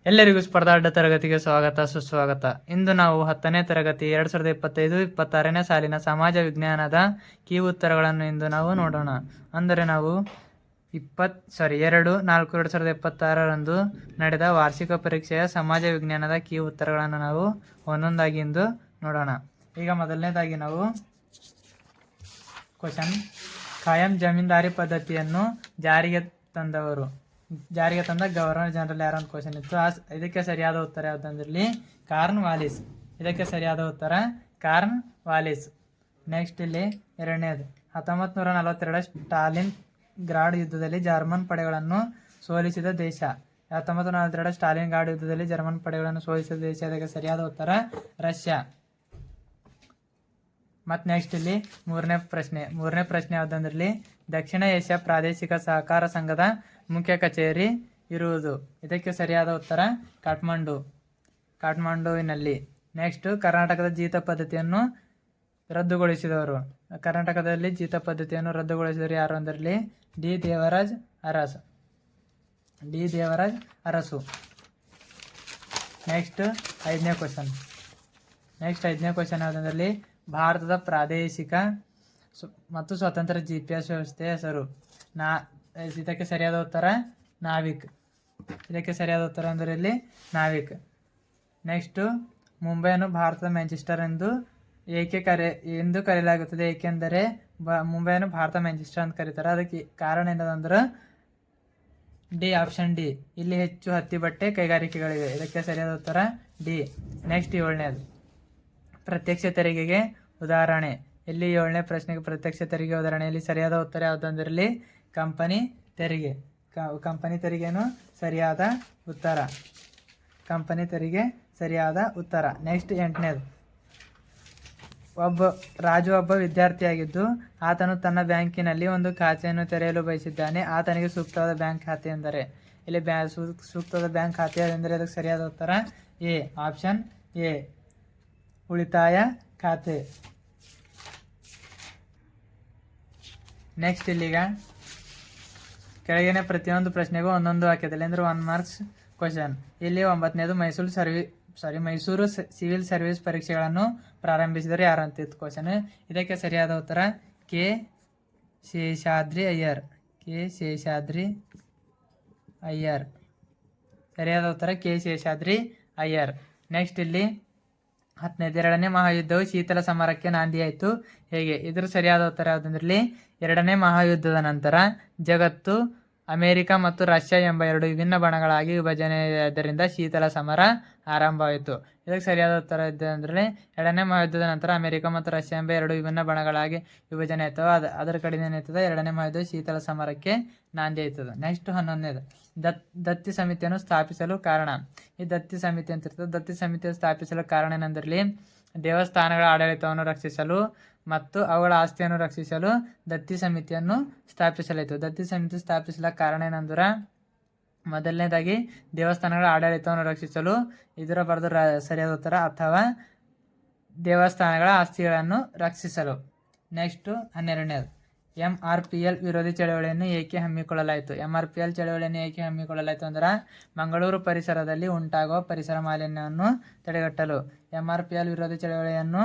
ಎಲ್ಲರಿಗೂ ಸ್ಪರ್ಧಾಢ್ಯ ತರಗತಿಗೆ ಸ್ವಾಗತ ಸುಸ್ವಾಗತ. ಇಂದು ನಾವು 10ನೇ ತರಗತಿ 2025-26ನೇ ಸಾಲಿನ ಸಮಾಜ ವಿಜ್ಞಾನದ ಕೀ ಉತ್ತರಗಳನ್ನು ಇಂದು ನಾವು ನೋಡೋಣ. ಅಂದರೆ ನಾವು 2/4/2026ರಂದು ನಡೆದ ವಾರ್ಷಿಕ ಪರೀಕ್ಷೆಯ ಸಮಾಜ ವಿಜ್ಞಾನದ ಕೀ ಉತ್ತರಗಳನ್ನು ನಾವು ಒಂದೊಂದಾಗಿ ಇಂದು ನೋಡೋಣ. ಈಗ ಮೊದಲನೇದಾಗಿ ನಾವು ಕ್ವಶನ್, ಖಾಯಂ ಜಮೀನ್ದಾರಿ ಪದ್ಧತಿಯನ್ನು ಜಾರಿಗೆ ತಂದ ಗವರ್ನರ್ ಜನರಲ್ ಯಾರು ಅಂತ ಕ್ವಶನ್ ಇತ್ತು. ಇದಕ್ಕೆ ಸರಿಯಾದ ಉತ್ತರ ಯಾವುದಂದ್ರಲ್ಲಿ ಕಾರ್ನ್ ವಾಲಿಸ್. ಇದಕ್ಕೆ ಸರಿಯಾದ ಉತ್ತರ ಕಾರ್ನ್ ವಾಲಿಸ್. ನೆಕ್ಸ್ಟ್ ಇಲ್ಲಿ ಎರಡನೇದು, 1942 ಸ್ಟಾಲಿನ್ ಗ್ರಾಡ್ ಯುದ್ಧದಲ್ಲಿ ಜರ್ಮನ್ ಪಡೆಗಳನ್ನು ಸೋಲಿಸಿದ ದೇಶ. 1942 ಸ್ಟಾಲಿನ್ ಗ್ರಾಡ್ ಯುದ್ಧದಲ್ಲಿ ಜರ್ಮನ್ ಪಡೆಗಳನ್ನು ಸೋಲಿಸಿದ ದೇಶ. ಇದಕ್ಕೆ ಸರಿಯಾದ ಉತ್ತರ ರಷ್ಯಾ. ಮತ್ತು ನೆಕ್ಸ್ಟ್ ಇಲ್ಲಿ ಮೂರನೇ ಪ್ರಶ್ನೆ ಯಾವುದಂದ್ರಲ್ಲಿ ದಕ್ಷಿಣ ಏಷ್ಯಾ ಪ್ರಾದೇಶಿಕ ಸಹಕಾರ ಸಂಘದ ಮುಖ್ಯ ಕಚೇರಿ ಇರುವುದು. ಇದಕ್ಕೆ ಸರಿಯಾದ ಉತ್ತರ ಕಾಠ್ಮಂಡುವಿನಲ್ಲಿ. ನೆಕ್ಸ್ಟ್, ಕರ್ನಾಟಕದ ಜೀತ ಪದ್ಧತಿಯನ್ನು ರದ್ದುಗೊಳಿಸಿದವರು. ಕರ್ನಾಟಕದಲ್ಲಿ ಜೀತ ಪದ್ಧತಿಯನ್ನು ರದ್ದುಗೊಳಿಸಿದವರು ಯಾರು ಅಂದರಲ್ಲಿ ಡಿ ದೇವರಾಜ್ ಅರಸು. ನೆಕ್ಸ್ಟ್ ಐದನೇ ಕ್ವಶನ್ ಯಾವುದಂದ್ರಲ್ಲಿ ಭಾರತದ ಪ್ರಾದೇಶಿಕ ಮತ್ತು ಸ್ವತಂತ್ರ GPS ವ್ಯವಸ್ಥೆಯ ಹೆಸರು. ಇದಕ್ಕೆ ಸರಿಯಾದ ಉತ್ತರ ನಾವಿಕ್. ಇದಕ್ಕೆ ಸರಿಯಾದ ಉತ್ತರ ಅಂದರೆ ಇಲ್ಲಿ ನಾವಿಕ್. ನೆಕ್ಸ್ಟು, ಮುಂಬೈಯನ್ನು ಭಾರತದ ಮ್ಯಾಂಚೆಸ್ಟರ್ ಎಂದು ಕರೆಯಲಾಗುತ್ತದೆ. ಏಕೆಂದರೆ ಮುಂಬೈಯನ್ನು ಭಾರತ ಮ್ಯಾಂಚೆಸ್ಟರ್ ಅಂತ ಕರೀತಾರೆ. ಅದಕ್ಕೆ ಕಾರಣ ಏನದಂದ್ರೆ ಆಪ್ಷನ್ ಡಿ, ಇಲ್ಲಿ ಹೆಚ್ಚು ಹತ್ತಿ ಬಟ್ಟೆ ಕೈಗಾರಿಕೆಗಳಿವೆ. ಇದಕ್ಕೆ ಸರಿಯಾದ ಉತ್ತರ ಡಿ. ನೆಕ್ಸ್ಟ್ ಏಳನೇದು, ಪ್ರತ್ಯಕ್ಷ ತೆರಿಗೆಗೆ ಉದಾಹರಣೆ. ಇಲ್ಲಿ ಏಳನೇ ಪ್ರಶ್ನೆಗೆ ಪ್ರತ್ಯಕ್ಷ ತೆರಿಗೆ ಉದಾಹರಣೆಯಲ್ಲಿ ಸರಿಯಾದ ಉತ್ತರ ಯಾವುದಂದ್ರಲ್ಲಿ ಕಂಪನಿ ತೆರಿಗೆನು ಸರಿಯಾದ ಉತ್ತರ. ನೆಕ್ಸ್ಟ್ ಎಂಟನೇದು, ರಾಜು ಒಬ್ಬ ವಿದ್ಯಾರ್ಥಿಯಾಗಿದ್ದು ಆತನು ತನ್ನ ಬ್ಯಾಂಕಿನಲ್ಲಿ ಒಂದು ಖಾತೆಯನ್ನು ತೆರೆಯಲು ಬಯಸಿದ್ದಾನೆ. ಆತನಿಗೆ ಸೂಕ್ತವಾದ ಬ್ಯಾಂಕ್ ಖಾತೆ ಎಂದರೆ? ಇಲ್ಲಿ ಸೂಕ್ತವಾದ ಬ್ಯಾಂಕ್ ಖಾತೆ ಎಂದರೆ ಅದಕ್ಕೆ ಸರಿಯಾದ ಉತ್ತರ ಆಪ್ಷನ್ ಎ, ಉಳಿತಾಯ ಖಾತೆ. ನೆಕ್ಸ್ಟ್, ಇಲ್ಲಿಗ ಕೆಳಗಿನ ಪ್ರತಿಯೊಂದು ಪ್ರಶ್ನೆಗೂ ಒಂದೊಂದು ವಾಕ್ಯದಲ್ಲಿ ಅಂದರೆ 1 ಮಾರ್ಕ್ಸ್ ಕ್ವಶನ್. ಇಲ್ಲಿ 9ನೇದು, ಮೈಸೂರು ಸಿವಿಲ್ ಸರ್ವಿಸ್ ಪರೀಕ್ಷೆಗಳನ್ನು ಪ್ರಾರಂಭಿಸಿದರೆ ಯಾರು ಅಂತ ಇತ್ತು ಕ್ವಶನ್. ಇದಕ್ಕೆ ಸರಿಯಾದ ಉತ್ತರ ಕೆ. ಶೇಷಾದ್ರಿ ಅಯ್ಯರ್. ಸರಿಯಾದ ಉತ್ತರ ಕೆ. ಶೇಷಾದ್ರಿ ಅಯ್ಯರ್. ನೆಕ್ಸ್ಟ್ ಇಲ್ಲಿ 10ನೇದು, 2ನೇ ಮಹಾಯುದ್ಧವು ಶೀತಲ ಸಮರಕ್ಕೆ ನಾಂದಿಯಾಯಿತು ಹೇಗೆ? ಇದರ ಸರಿಯಾದ ಉತ್ತರ ಯಾವುದಂದ್ರಲ್ಲಿ 2ನೇ ಮಹಾಯುದ್ಧದ ನಂತರ ಜಗತ್ತು ಅಮೆರಿಕ ಮತ್ತು ರಷ್ಯಾ ಎಂಬ 2 ವಿಭಿನ್ನ ಬಣಗಳಾಗಿ ವಿಭಜನೆಯಾದ್ದರಿಂದ ಶೀತಲ ಸಮರ ಆರಂಭವಾಯಿತು. ಇದಕ್ಕೆ ಸರಿಯಾದ ಉತ್ತರ ಇದ್ದಂದ್ರೆ 2ನೇ ಮಹಾಯುದ್ಧದ ನಂತರ ಅಮೆರಿಕ ಮತ್ತು ರಷ್ಯಾ ಎಂಬ 2 ವಿಭಿನ್ನ ಬಣಗಳಾಗಿ ವಿಭಜನೆ ಆಯ್ತವ. ಅದರ ಕಡೆಯಿಂದ ಏನಾಯ್ತದೆ 2ನೇ ಮಹಾಯುದ್ಧ ಶೀತಲ ಸಮರಕ್ಕೆ ನಾಂದಿ ಆಯ್ತದೆ. ನೆಕ್ಸ್ಟ್ 11ನೇದು, ದತ್ತಿ ಸಮಿತಿಯನ್ನು ಸ್ಥಾಪಿಸಲು ಕಾರಣ. ಈ ದತ್ತಿ ಸಮಿತಿ ಅಂತ ಇರ್ತದೆ. ದತ್ತಿ ಸಮಿತಿಯನ್ನು ಸ್ಥಾಪಿಸಲು ಕಾರಣ ಏನಂದ್ರಲ್ಲಿ ದೇವಸ್ಥಾನಗಳ ಆಡಳಿತವನ್ನು ರಕ್ಷಿಸಲು ಮತ್ತು ಅವುಗಳ ಆಸ್ತಿಯನ್ನು ರಕ್ಷಿಸಲು ದತ್ತಿ ಸಮಿತಿಯನ್ನು ಸ್ಥಾಪಿಸಲಾಯಿತು. ದತ್ತಿ ಸಮಿತಿ ಸ್ಥಾಪಿಸಲ ಕಾರಣ ಏನಂದ್ರೆ ಮೊದಲನೇದಾಗಿ ದೇವಸ್ಥಾನಗಳ ಆಡಳಿತವನ್ನು ರಕ್ಷಿಸಲು. ಇದರ ಬರೆದು ಸರಿಯಾದ ಉತ್ತರ ಅಥವಾ ದೇವಸ್ಥಾನಗಳ ಆಸ್ತಿಗಳನ್ನು ರಕ್ಷಿಸಲು. ನೆಕ್ಸ್ಟು 12ನೇದು, MRPL ವಿರೋಧಿ ಚಳವಳಿಯನ್ನು ಏಕೆ ಹಮ್ಮಿಕೊಳ್ಳಲಾಯಿತು? MRPL ಚಳವಳಿಯನ್ನು ಏಕೆ ಹಮ್ಮಿಕೊಳ್ಳಲಾಯಿತು ಅಂದ್ರೆ ಮಂಗಳೂರು ಪರಿಸರದಲ್ಲಿ ಉಂಟಾಗುವ ಪರಿಸರ ಮಾಲಿನ್ಯವನ್ನು ತಡೆಗಟ್ಟಲು. MRPL ವಿರೋಧಿ ಚಳವಳಿಯನ್ನು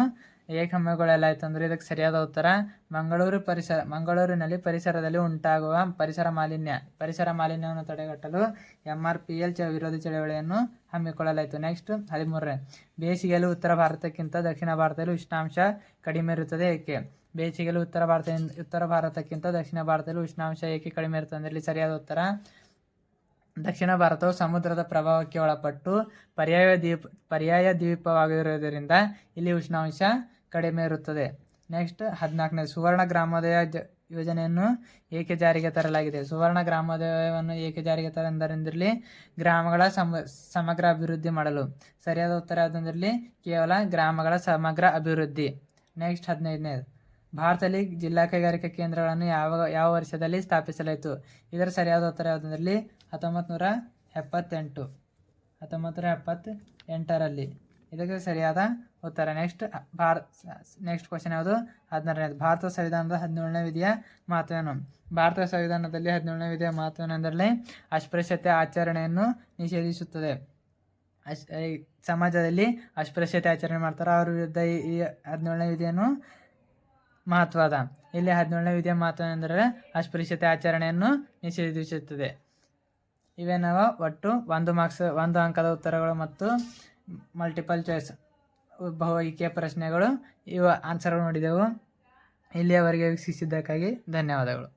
ಏಕೆ ಹಮ್ಮಿಕೊಳ್ಳಲಾಯಿತು ಅಂದರೆ ಇದಕ್ಕೆ ಸರಿಯಾದ ಉತ್ತರ ಮಂಗಳೂರಿನಲ್ಲಿ ಪರಿಸರದಲ್ಲಿ ಉಂಟಾಗುವ ಪರಿಸರ ಮಾಲಿನ್ಯವನ್ನು ತಡೆಗಟ್ಟಲು MRPL ವಿರೋಧಿ ಚಳವಳಿಯನ್ನು ಹಮ್ಮಿಕೊಳ್ಳಲಾಯಿತು. ನೆಕ್ಸ್ಟ್ 13ನೇ, ಬೇಸಿಗೆಯಲ್ಲಿ ಉತ್ತರ ಭಾರತಕ್ಕಿಂತ ದಕ್ಷಿಣ ಭಾರತದಲ್ಲಿ ಉಷ್ಣಾಂಶ ಕಡಿಮೆ ಇರುತ್ತದೆ ಏಕೆ? ಬೇಸಿಗೆಯಲ್ಲಿ ಉತ್ತರ ಭಾರತಕ್ಕಿಂತ ದಕ್ಷಿಣ ಭಾರತದಲ್ಲಿ ಉಷ್ಣಾಂಶ ಏಕೆ ಕಡಿಮೆ ಇರುತ್ತದೆ ಅಂದರೆ ಇಲ್ಲಿ ಸರಿಯಾದ ಉತ್ತರ ದಕ್ಷಿಣ ಭಾರತವು ಸಮುದ್ರದ ಪ್ರಭಾವಕ್ಕೆ ಒಳಪಟ್ಟು ಪರ್ಯಾಯ ದ್ವೀಪವಾಗಿರುವುದರಿಂದ ಇಲ್ಲಿ ಉಷ್ಣಾಂಶ ಕಡಿಮೆ ಇರುತ್ತದೆ. ನೆಕ್ಸ್ಟ್ 14ನೇ, ಸುವರ್ಣ ಗ್ರಾಮೋದಯ ಯೋಜನೆಯನ್ನು ಏಕೆ ಜಾರಿಗೆ ತರಲಾಗಿದೆ? ಸುವರ್ಣ ಗ್ರಾಮೋದಯವನ್ನು ಏಕೆ ಜಾರಿಗೆ ತರಂದರೆಂದಿರಲಿ ಗ್ರಾಮಗಳ ಸಮಗ್ರ ಅಭಿವೃದ್ಧಿ ಮಾಡಲು. ಸರಿಯಾದ ಉತ್ತರ ಯಾವುದಂದ್ರಲ್ಲಿ ಕೇವಲ ಗ್ರಾಮಗಳ ಸಮಗ್ರ ಅಭಿವೃದ್ಧಿ. ನೆಕ್ಸ್ಟ್ 15ನೇದು, ಭಾರತದಲ್ಲಿ ಜಿಲ್ಲಾ ಕೈಗಾರಿಕಾ ಕೇಂದ್ರಗಳನ್ನು ಯಾವ ವರ್ಷದಲ್ಲಿ ಸ್ಥಾಪಿಸಲಾಯಿತು? ಇದರ ಸರಿಯಾದ ಉತ್ತರ ಯಾವುದಂದ್ರಲ್ಲಿ 1978ರಲ್ಲಿ. ಇದಕ್ಕೆ ಸರಿಯಾದ ಉತ್ತರ. ನೆಕ್ಸ್ಟ್ ಕ್ವಶನ್ ಯಾವುದು? 16ನೇದು, ಭಾರತ ಸಂವಿಧಾನದ 17ನೇ ವಿಧಿಯ ಮಹತ್ವವೇನು? ಭಾರತ ಸಂವಿಧಾನದಲ್ಲಿ 17ನೇ ವಿಧಿಯ ಮಹತ್ವವೇನೆಂದರೆ ಅಸ್ಪೃಶ್ಯತೆ ಆಚರಣೆಯನ್ನು ನಿಷೇಧಿಸುತ್ತದೆ. ಈ ಸಮಾಜದಲ್ಲಿ ಅಸ್ಪೃಶ್ಯತೆ ಆಚರಣೆ ಮಾಡ್ತಾರೆ. ಅವ್ರ ವಿರುದ್ಧ ಈ 17ನೇ ವಿಧಿಯನ್ನು ಮಹತ್ವ ಅದ. ಇಲ್ಲಿ 17ನೇ ವಿಧಿಯ ಮಹತ್ವ ಎಂದರೆ ಅಸ್ಪೃಶ್ಯತೆ ಆಚರಣೆಯನ್ನು ನಿಷೇಧಿಸುತ್ತದೆ. ಇವೇ ನಾವು ಒಟ್ಟು 1 ಅಂಕದ ಉತ್ತರಗಳು ಮತ್ತು ಮಲ್ಟಿಪಲ್ ಚಾಯ್ಸ್ ಬಹು ಆಯ್ಕೆಯ ಪ್ರಶ್ನೆಗಳು ಇವ ಆನ್ಸರ್ ನೋಡಿದೆವು. ಇಲ್ಲಿಯವರೆಗೆ ವೀಕ್ಷಿಸಿದ್ದಕ್ಕಾಗಿ ಧನ್ಯವಾದಗಳು.